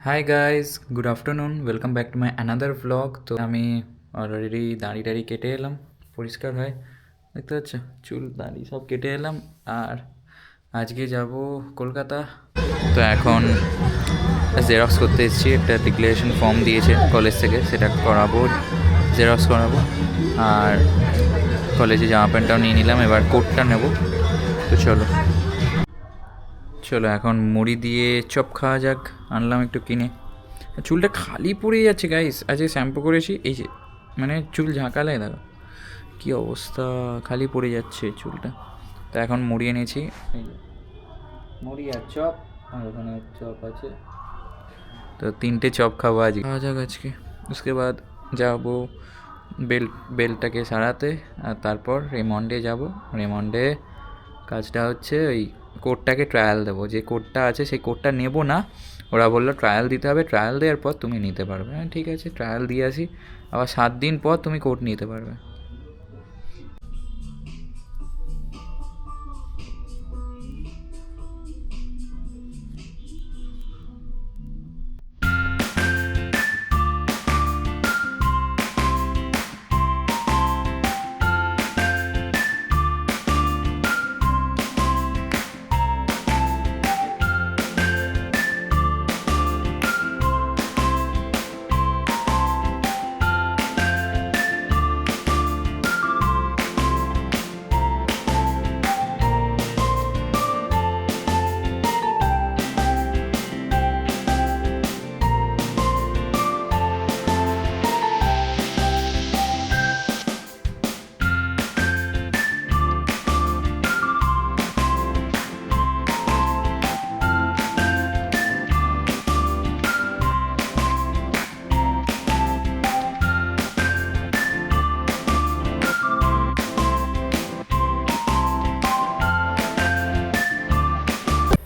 Hi guys, good afternoon, welcome back to my another vlog. তো আমি already দাড়ি টাড়ি কেটে এলাম, পরিষ্কার হয় দেখতে পাচ্ছ, চুল দাড়ি সব কেটে এলাম। আর আজকে যাব কলকাতা। তো এখন জেরক্স করতে এসেছি, একটা ডিক্লারেশন ফর্ম দিয়েছে কলেজ থেকে, সেটা করাবো, জেরক্স করাবো। আর কলেজে জামা প্যান্টটাও নিয়ে নিলাম, এবার কোটটা নেব। তো চলো চলো এখন মুড়ি দিয়ে চপ খাওয়া যাক। আনলাম একটু কিনে। চুলটা খালি পড়ে যাচ্ছে গাইস, আজকে শ্যাম্পু করেছি, এই যে মানে চুল ঝাঁকালে দেখো কী অবস্থা, খালি পড়ে যাচ্ছে চুলটা। তো এখন মুড়ি এনেছি, এই যে মুড়ি আর চপ, আর ওখানে চপ আছে। তো 3টে চপ খাবো আজকে, খাওয়া যাক আজকে। उसके बाद যাবো বেলটাকে সারাতে, আর তারপর রেমন্ডে যাব। রেমন্ডে কাজটা হচ্ছে ওই কোডটাকে ট্রায়াল দেবো, যে কোডটা আছে সেই কোডটা নেব না, ওরা বললো ট্রায়াল দিতে হবে, ট্রায়াল দেওয়ার পর তুমি নিতে পারবে। হ্যাঁ ঠিক আছে, ট্রায়াল দিয়ে আসি, আবার 7 দিন পর তুমি কোড নিতে পারবে।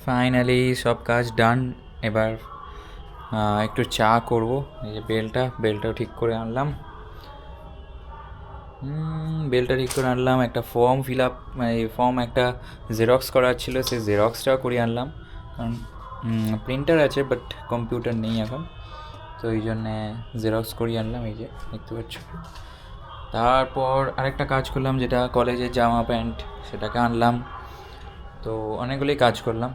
ফাইনালি সব কাজ ডান। এবার একটু চা করব। এই যে বেলটাও ঠিক করে আনলাম, বেলটা ঠিক করে আনলাম। একটা ফর্ম ফিল আপ, মানে ফর্ম একটা জেরক্স করার ছিল, সেই জেরক্সটাও করে আনলাম, কারণ প্রিন্টার আছে বাট কম্পিউটার নেই এখন, তো এই জন্যে জেরক্স করিয়ে আনলাম, এই যে দেখতে পাচ্ছ। তারপর আরেকটা কাজ করলাম, যেটা কলেজের জামা প্যান্ট, সেটাকে আনলাম। তো অনেকগুলোই কাজ করলাম।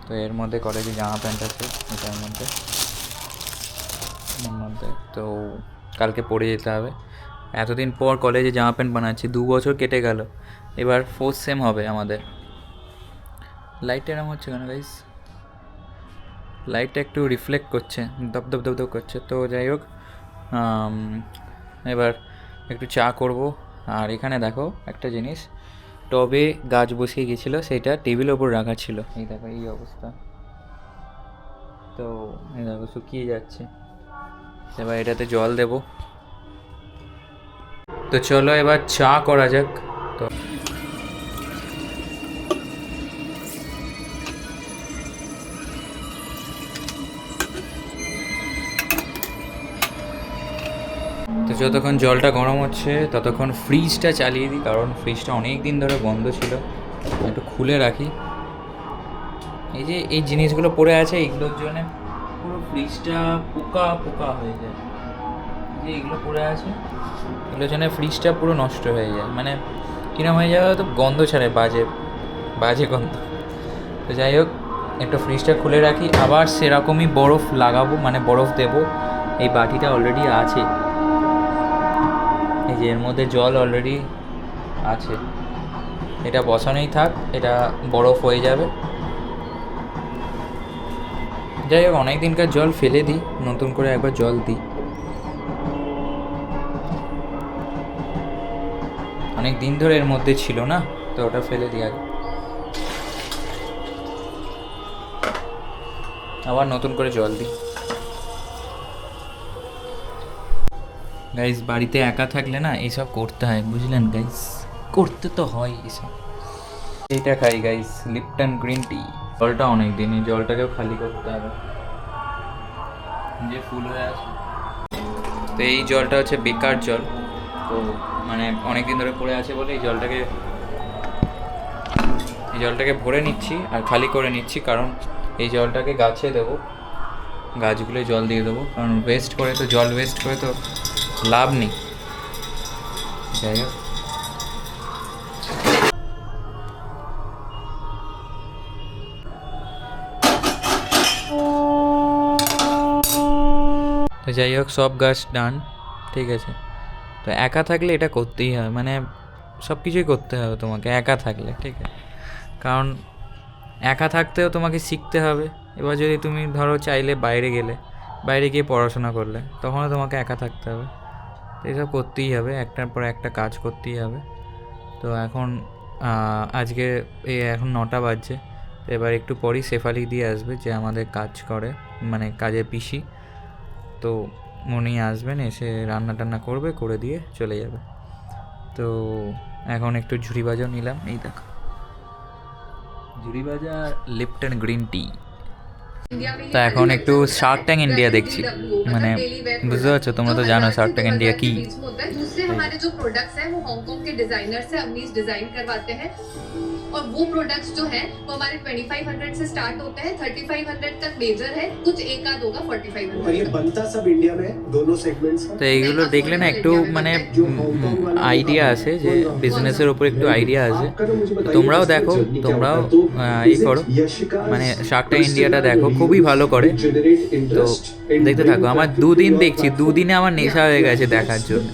তো এর মধ্যে কলেজে জামা প্যান্ট আছে, এটার মধ্যে তো কালকে পরে যেতে হবে। এতদিন পর কলেজে জামা প্যান্ট বানাচ্ছি, 2 বছর কেটে গেল, এবার 4th সেম হবে আমাদের। লাইটটা এরকম হচ্ছে কেন গাইস? লাইটটা একটু রিফ্লেক্ট করছে, দপ দপ দপ দপ করছে। তো যাই হোক, এবার একটু চা করব। আর এখানে দেখো একটা জিনিস, টবে গাছ বসিয়ে গেছিলো, সেটা টেবিলের ওপর রাখা ছিল, এই দেখো এই অবস্থা। তো এই দেখো শুকিয়ে যাচ্ছে, এবার এটাতে জল দেব। তো চলো এবার চা করা যাক। তো তো যতক্ষণ জলটা গরম হচ্ছে ততক্ষণ ফ্রিজটা চালিয়ে দিই, কারণ ফ্রিজটা অনেক দিন ধরে বন্ধ ছিল, একটু খুলে রাখি। এই যে এই জিনিসগুলো পড়ে আছে, এইগুলোর জন্য পুরো ফ্রিজটা পোকা পোকা হয়ে যায়। যে এগুলো পড়ে আছে, এগুলোর জন্য ফ্রিজটা পুরো নষ্ট হয়ে যায়, মানে কিরম হয়ে যাবে তো, গন্ধ ছাড়ে, বাজে বাজে গন্ধ। তো যাই হোক, একটু ফ্রিজটা খুলে রাখি, আবার সেরকমই বরফ লাগাবো, মানে বরফ দেবো। এই বাটিটা অলরেডি আছে, এই যে এর মধ্যে জল অলরেডি আছে, এটা বসানোই থাক, এটা বরফ হয়ে যাবে। যাই হোক, অনেক দিনকার জল ফেলে দিই, নতুন করে একবার জল দিই। অনেক দিন ধরে এর মধ্যে ছিল না, তো ওটা ফেলে দিই আগে, আবার নতুন করে জল দিই। গাইস, বাড়িতে একা থাকলে না এইসব করতে হয়, বুঝলেন গাইস, করতে তো হয় এসব। এইটা খাই গাইস, লিপটন গ্রিন টি। জলটা অনেক দিন, এই জলটাকেও খালি করতে হবে, যে ফুল হয়ে আছে। তো এই জলটা হচ্ছে বেকার জল, তো মানে অনেক দিন ধরে পড়ে আছে বলে এই জলটাকে ভরে নিচ্ছি আর খালি করে নিচ্ছি, কারণ এই জলটাকে গাছে দেবো। গাছগুলোয় জল দিয়ে দেবো, কারণ ওয়েস্ট করে তো, জল ওয়েস্ট করে তো লাভ নেই। যাই হোক, তো যাই হোক সব গাছ ডান, ঠিক আছে। তো একা থাকলে এটা করতেই হবে, মানে সব কিছুই করতে হবে তোমাকে একা থাকলে, ঠিক আছে। কারণ একা থাকতেও তোমাকে শিখতে হবে। এবার যদি তুমি ধরো চাইলে বাইরে গেলে, বাইরে গিয়ে পড়াশোনা করলে, তখনও তোমাকে একা থাকতে হবে। তো এসব করতেই হবে, একটার পর একটা কাজ করতেই হবে। তো এখন আজকে এখন 9টা বাজছে। তো এবার একটু পরই শেফালি দিয়ে আসবে, যে আমাদের কাজ করে, মানে কাজের পিসি। তো উনি আসবেন, এসে রান্না টান্না করবে, করে দিয়ে চলে যাবে। তো এখন একটু ঝুড়ি ভাজাও নিলাম, এই দেখো ঝুড়ি ভাজা, লিপটন গ্রিন টি। তা এখন একটু শার্ক ট্যাঙ্ক ইন্ডিয়া দেখছি, মানে বুঝতে পারছো, তোমরা তো জানো শার্ক ট্যাঙ্ক ইন্ডিয়া কি। दूसरे हमारे जो प्रोडक्ट्स हैं वो हांगकांग के डिजाइनर से अवनीश डिजाइन करवाते हैं, और वो प्रोडक्ट्स जो हैं वो हमारे 2500 से स्टार्ट होते हैं, 3500 तक मेजर है, कुछ एक आध होगा 4500। और ये बनता सब इंडिया में दोनों सेगमेंट्स का। তো এইগুলো দেখলে না একটু মানে আইডিয়া আসে, যে বিজনেসের ওপর একটু আইডিয়া আসে। তোমরাও দেখো, তোমরাও এই করো, মানে শার্ক ট্যাঙ্ক ইন্ডিয়াটা দেখো, খুবই ভালো করে। তো দেখতে থাকো, আমার 2 দিন দেখছি, 2 দিনে আমার নেশা হয়ে গেছে দেখার জন্য।